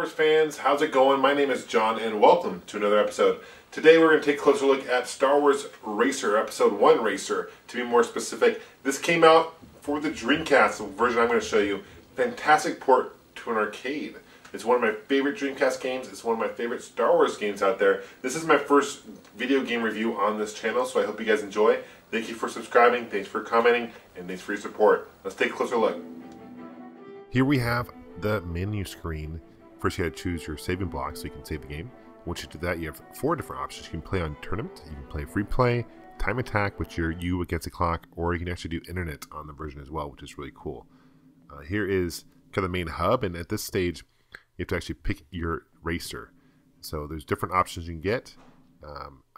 Wars fans, how's it going? My name is John and welcome to another episode. Today we're going to take a closer look at Star Wars Racer, Episode 1 Racer. To be more specific, this came out for the Dreamcast, the version I'm going to show you. Fantastic port to an arcade. It's one of my favorite Dreamcast games. It's one of my favorite Star Wars games out there. This is my first video game review on this channel, so I hope you guys enjoy. Thank you for subscribing, thanks for commenting, and thanks for your support. Let's take a closer look. Here we have the menu screen. First you gotta choose your saving block so you can save the game. Once you do that, you have 4 different options. You can play on tournament, you can play free play, time attack, which you're you against the clock, or you can actually do internet on the version as well, which is really cool. Here is kind of the main hub, and at this stage you have to actually pick your racer. So there's different options you can get.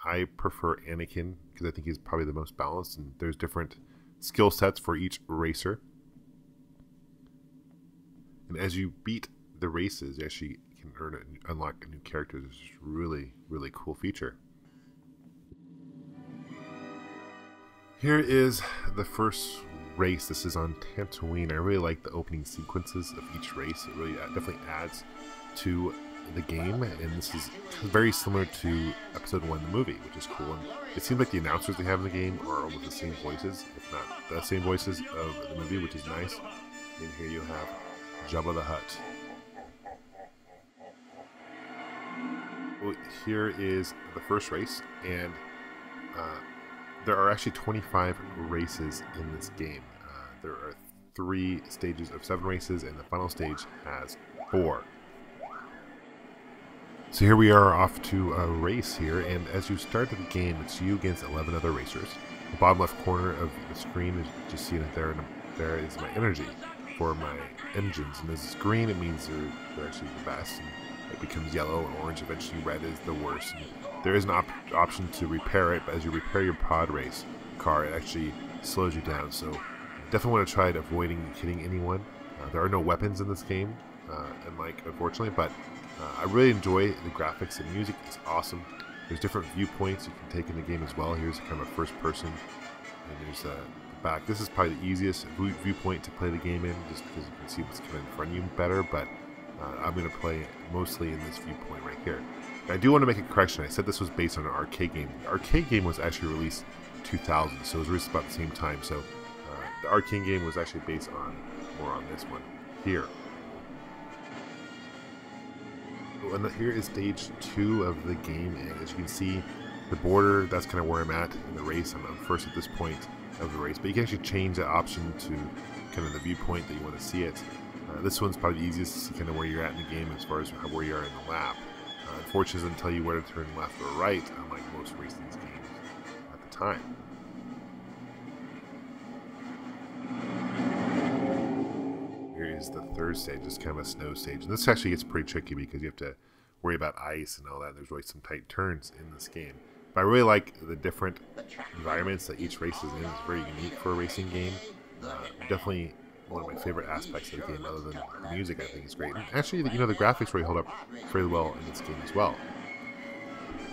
I prefer Anakin because I think he's probably the most balanced, and there's different skill sets for each racer. And as you beat the races, you actually can unlock a new character. This is a really, really cool feature. Here is the first race. This is on Tatooine. I really like the opening sequences of each race. It really definitely adds to the game, and this is very similar to Episode 1, the movie, which is cool. And it seems like the announcers they have in the game are almost the same voices, if not the same voices of the movie, which is nice. And here you have Jabba the Hutt. Well, here is the first race, and there are actually 25 races in this game. There are 3 stages of 7 races, and the final stage has 4. So here we are off to a race here, and as you start the game, it's you against 11 other racers. The bottom left corner of the screen is just seeing it there, and there is my energy for my engines. And as it's green, it means they're actually the best, and it becomes yellow and orange. Eventually red is the worst. And there is an option to repair it, but as you repair your pod race car, it actually slows you down. So definitely want to try avoiding hitting anyone. There are no weapons in this game, unfortunately, but I really enjoy the graphics. The music is awesome. There's different viewpoints you can take in the game as well. Here's kind of a first person, and there's the back. This is probably the easiest viewpoint to play the game in, just because you can see what's kind of in front of you better, but I'm going to play mostly in this viewpoint right here. I do want to make a correction. I said this was based on an arcade game. The arcade game was actually released 2000, so it was released about the same time. So the arcade game was actually based on more on this one here. And here is stage 2 of the game, and as you can see, the border, that's kind of where I'm at in the race. I'm first at this point of the race, but you can actually change that option to kind of the viewpoint that you want to see it. This one's probably the easiest to see kind of where you're at in the game as far as where you are in the lap. Unfortunately, it doesn't tell you where to turn left or right, unlike most racing games at the time. Here is the third stage. It's kind of a snow stage, and this actually gets pretty tricky because you have to worry about ice and all that. There's really some tight turns in this game. But I really like the different environments that each race is in. It's very unique for a racing game. Definitely one of my favorite aspects of the game, other than the music. I think is great. And actually, the graphics really hold up fairly well in this game as well.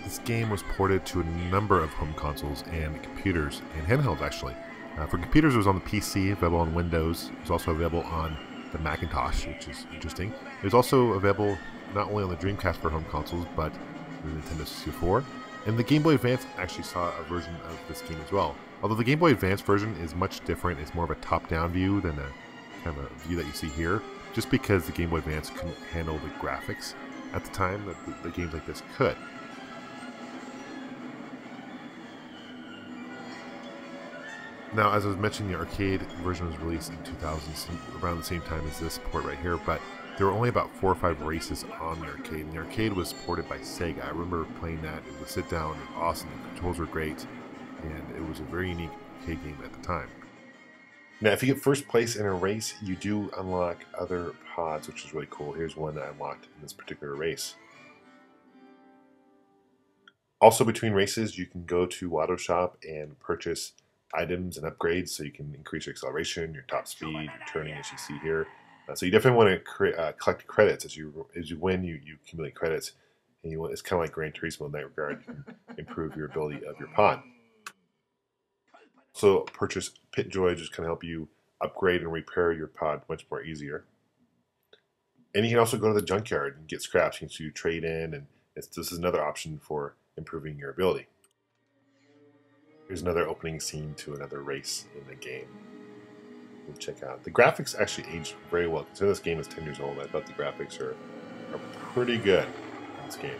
This game was ported to a number of home consoles and computers and handhelds, actually. For computers, it was on the PC, available on Windows. It was also available on the Macintosh, which is interesting. It was also available not only on the Dreamcast for home consoles, but the Nintendo 64. And the Game Boy Advance actually saw a version of this game as well. Although the Game Boy Advance version is much different. It's more of a top-down view than a kind of a view that you see here, just because the Game Boy Advance couldn't handle the graphics at the time that the games like this could. Now, as I was mentioning, the arcade version was released in 2000, around the same time as this port right here, but there were only about 4 or 5 races on the arcade, and the arcade was ported by Sega. I remember playing that. It was a sit-down, and awesome. The controls were great, and it was a very unique arcade game at the time. Now, if you get first place in a race, you do unlock other pods, which is really cool. Here's one that I unlocked in this particular race. Also, between races, you can go to Auto Shop and purchase items and upgrades, so you can increase your acceleration, your top speed, your turning, as you see here. So you definitely want to collect credits as you win. You accumulate credits, and it's kind of like Gran Turismo in that regard. You can improve your ability of your pod. So purchase Pit Joy, just kind of help you upgrade and repair your pod much more easier. And you can also go to the junkyard and get scraps. You can trade in, and this is another option for improving your ability. Here's another opening scene to another race in the game. We'll check out. The graphics actually aged very well. Considering this game is 10 years old, I thought the graphics are pretty good in this game.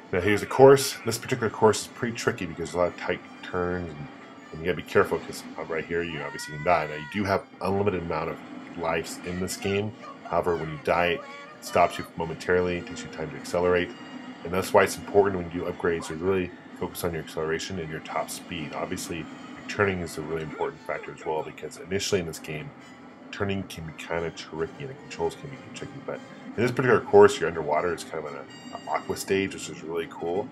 Now here's the course. This particular course is pretty tricky because there's a lot of tight turns, and you gotta be careful because right here you obviously can die. Now you do have unlimited amount of lives in this game. However, when you die, it stops you momentarily, takes you time to accelerate, and that's why it's important when you do upgrades to really focus on your acceleration and your top speed. Obviously, your turning is a really important factor as well, because initially in this game, turning can be kind of tricky and the controls can be tricky, but in this particular course, you're underwater. It's kind of an aqua stage, which is really cool.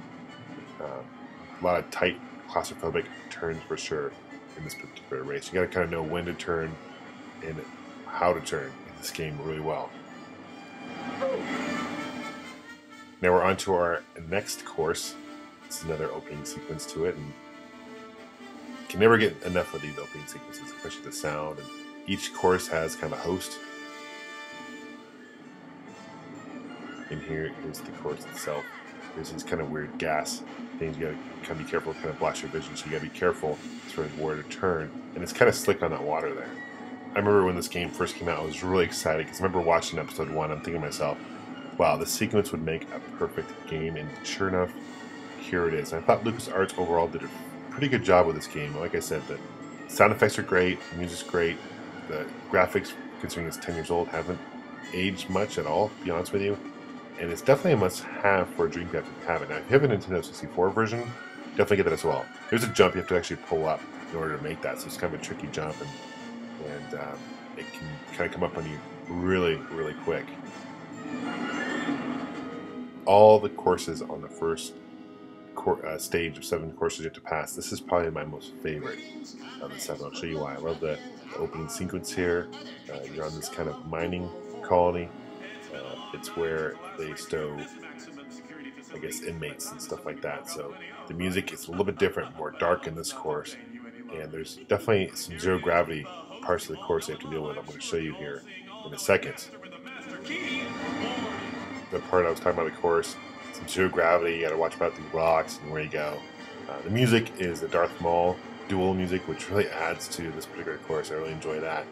A lot of tight, claustrophobic turns for sure in this particular race. You got to kind of know when to turn and how to turn in this game really well. Now we're on to our next course. This is another opening sequence to it, and you can never get enough of these opening sequences, especially the sound. And each course has kind of a host. And here's the course itself. There's these kind of weird gas things. You gotta kind of be careful, kind of blocks your vision, so you gotta be careful as far as where to turn. And it's kind of slick on that water there. I remember when this game first came out, I was really excited because I remember watching episode 1. I'm thinking to myself, wow, this sequence would make a perfect game, and sure enough, here it is. And I thought LucasArts overall did a pretty good job with this game. Like I said, the sound effects are great, the music's great, the graphics, considering it's 10 years old, haven't aged much at all, to be honest with you. And it's definitely a must-have for a Dreamcast to have it. Now, if you have a Nintendo 64 version, definitely get that as well. There's a jump you have to actually pull up in order to make that, so it's kind of a tricky jump, and it can kind of come up on you really, really quick. All the courses on the first stage of 7 courses you have to pass. This is probably my most favorite of the 7. I'll show you why. I love the opening sequence here. You're on this kind of mining colony. It's where they stow, I guess, inmates and stuff like that. So the music is a little bit different, more dark in this course, and there's definitely some zero gravity parts of the course they have to deal with. I'm going to show you here in a second. The part I was talking about the course, some zero gravity. You got to watch about these rocks and where you go. The music is the Darth Maul dual music, which really adds to this particular course. I really enjoy that.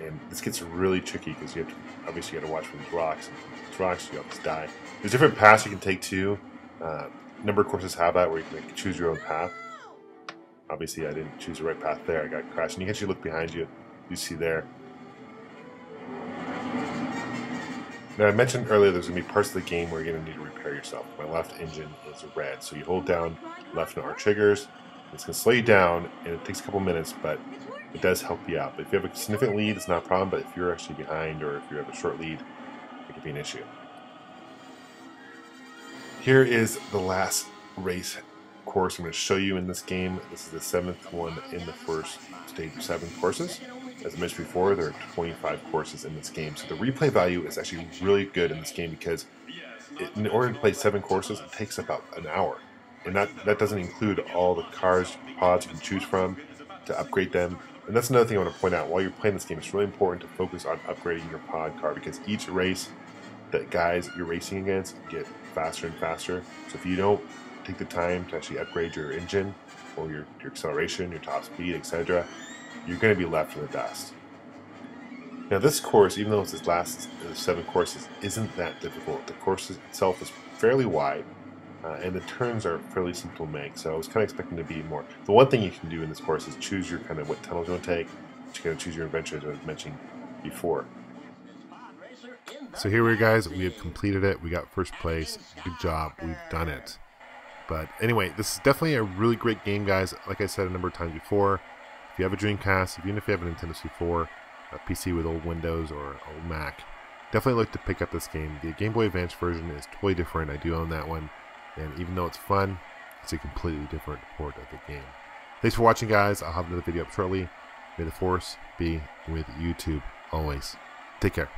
And this gets really tricky because you have to, obviously you got to watch for these rocks. And these rocks, you always die. There's different paths you can take too. A number of courses have that where you can choose your own path. Obviously I didn't choose the right path there. I got crashed. And you can actually look behind you. You see there. Now I mentioned earlier there's going to be parts of the game where you're going to need to repair yourself. My left engine is red. So you hold down left and R triggers. It's going to slow you down and it takes a couple minutes, but it does help you out. But if you have a significant lead, it's not a problem. But if you're actually behind or if you have a short lead, it could be an issue. Here is the last race course I'm going to show you in this game. This is the 7th one in the first stage of 7 courses. As I mentioned before, there are 25 courses in this game. So the replay value is actually really good in this game because in order to play 7 courses, it takes about an hour. And that doesn't include all the cars, pods you can choose from to upgrade them. And that's another thing I want to point out. While you're playing this game, it's really important to focus on upgrading your pod car because each race that guys you're racing against get faster and faster. So if you don't take the time to actually upgrade your engine or your acceleration, your top speed, etc., you're going to be left in the dust. Now this course, even though it's this last 7 courses, isn't that difficult. The course itself is fairly wide. And the turns are fairly simple to make, so I was kind of expecting to be more. The one thing you can do in this course is choose your kind of what tunnels you want to take. You can choose your adventure, as I was mentioning before. So here we are, guys. We have completed it. We got first place. Good job. We've done it. But anyway, this is definitely a really great game, guys. Like I said a number of times before, if you have a Dreamcast, even if you have a Nintendo 64, a PC with old Windows or old Mac, definitely look to pick up this game. The Game Boy Advance version is totally different. I do own that one. And even though it's fun, it's a completely different port of the game. Thanks for watching, guys. I'll have another video up shortly. May the Force be with YouTube always. Take care.